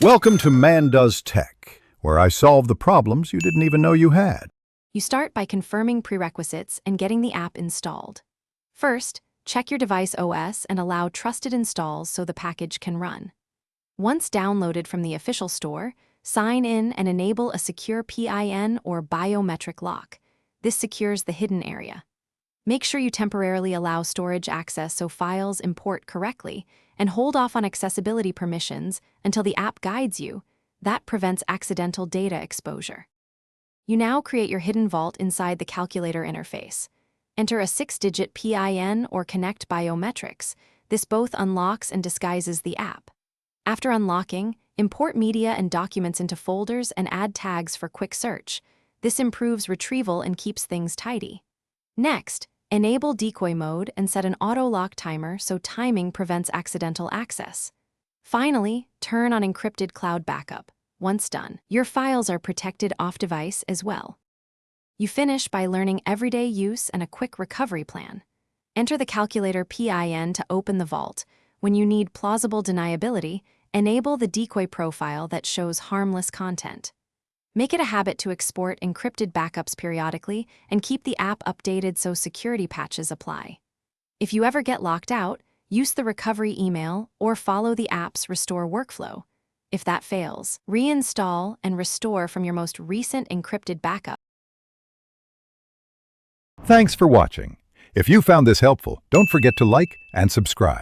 Welcome to Man Does Tech, where I solve the problems you didn't even know you had. You start by confirming prerequisites and getting the app installed. First, check your device OS and allow trusted installs so the package can run. Once downloaded from the official store, sign in and enable a secure PIN or biometric lock. This secures the hidden area. Make sure you temporarily allow storage access so files import correctly, and hold off on accessibility permissions until the app guides you. That prevents accidental data exposure. You now create your hidden vault inside the calculator interface. Enter a 6-digit PIN or connect biometrics. This both unlocks and disguises the app. After unlocking, import media and documents into folders and add tags for quick search. This improves retrieval and keeps things tidy. Next, enable decoy mode and set an auto-lock timer so timing prevents accidental access. Finally, turn on encrypted cloud backup. Once done, your files are protected off-device as well. You finish by learning everyday use and a quick recovery plan. Enter the calculator PIN to open the vault. When you need plausible deniability, enable the decoy profile that shows harmless content. Make it a habit to export encrypted backups periodically and keep the app updated so security patches apply. If you ever get locked out, use the recovery email or follow the app's restore workflow. If that fails, reinstall and restore from your most recent encrypted backup. Thanks for watching. If you found this helpful, don't forget to like and subscribe.